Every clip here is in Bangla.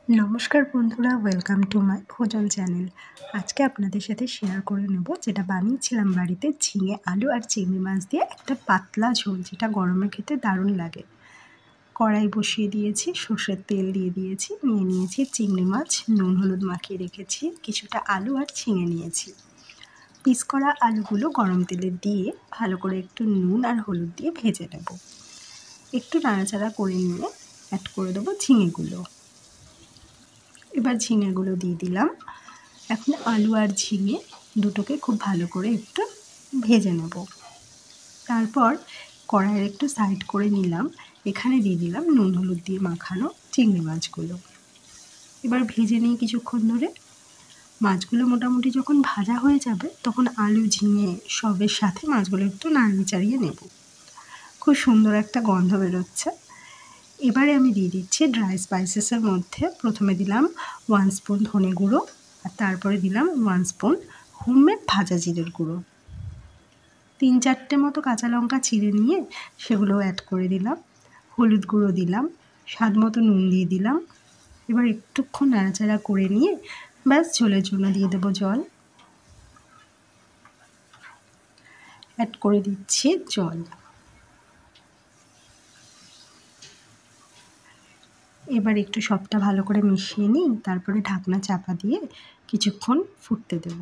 নমস্কার বন্ধুরা, ওয়েলকাম টু মাই ভোজন চ্যানেল। আজকে আপনাদের সাথে শেয়ার করে নেব যেটা বানিয়েছিলাম বাড়িতে ঝিঙে আলু আর চিংড়ি মাছ দিয়ে একটা পাতলা ঝোল, যেটা গরমে খেতে দারুণ লাগে। কড়াই বসিয়ে দিয়েছি, সর্ষের তেল দিয়ে দিয়েছি, নিয়ে নিয়েছি চিংড়ি মাছ, নুন হলুদ মাখিয়ে রেখেছি, কিছুটা আলু আর ঝিঙে নিয়েছি। পিস করা আলুগুলো গরম তেলে দিয়ে ভালো করে একটু নুন আর হলুদ দিয়ে ভেজে নেব। একটু নাড়াচাড়া করে নিয়ে অ্যাড করে দেবো ঝিঙেগুলো। এবার ঝিঙেগুলো দিয়ে দিলাম। এখন আলু আর ঝিঙে দুটোকে খুব ভালো করে একটু ভেজে নেব। তারপর কড়াইয়ের একটু সাইড করে নিলাম, এখানে দিয়ে দিলাম নুন হলুদ দিয়ে মাখানো চিংড়ি মাছগুলো। এবার ভেজে নিই কিছুক্ষণ ধরে। মাছগুলো মোটামুটি যখন ভাজা হয়ে যাবে তখন আলু ঝিঙে সবের সাথে মাছগুলো একটু নাড়িয়ে চাড়িয়ে নেব। খুব সুন্দর একটা গন্ধ বেরোচ্ছে। এবারে আমি দিয়ে দিচ্ছি ড্রাই স্পাইসেসের মধ্যে প্রথমে দিলাম 1 স্পুন ধনে গুঁড়ো, আর তারপরে দিলাম 1 স্পুন হোমমেড ভাজা জিরের গুঁড়ো। 3-4টে মতো কাঁচা লঙ্কা চিড়ে নিয়ে সেগুলো অ্যাড করে দিলাম। হলুদ গুঁড়ো দিলাম, স্বাদ মতো নুন দিয়ে দিলাম। এবার একটুক্ষণ নাড়াচাড়া করে নিয়ে ব্যাস ঝোলের জন্য দিয়ে দেবো জল। অ্যাড করে দিচ্ছি জল। এবার একটু সবটা ভালো করে মিশিয়ে নিই, তারপরে ঢাকনা চাপা দিয়ে কিছুক্ষণ ফুটতে দেব।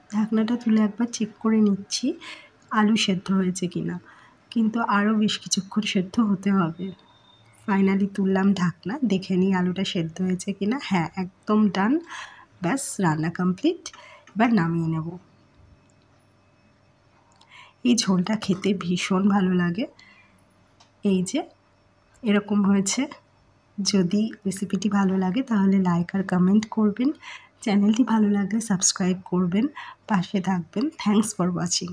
ঢাকনাটা তুলে একবার চেক করে নিচ্ছি আলু সেদ্ধ হয়েছে কিনা, কিন্তু আরও বেশ কিছুক্ষণ সেদ্ধ হতে হবে। ফাইনালি তুললাম ঢাকনা, দেখে নিই আলুটা সেদ্ধ হয়েছে কিনা। হ্যাঁ, একদম ডান। ব্যাস, রান্না কমপ্লিট। এবার নামিয়ে নেব। এই ঝোলটা খেতে ভীষণ ভালো লাগে। এই যে এরকম হয়েছে। যদি রেসিপিটি ভালো লাগে তাহলে লাইক আর কমেন্ট করবেন। চ্যানেলটি ভালো লাগলে সাবস্ক্রাইব করবেন, পাশে থাকবেন। Thanks for watching.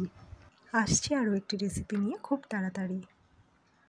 আসছি আরও একটি রেসিপি নিয়ে খুব তাড়াতাড়ি।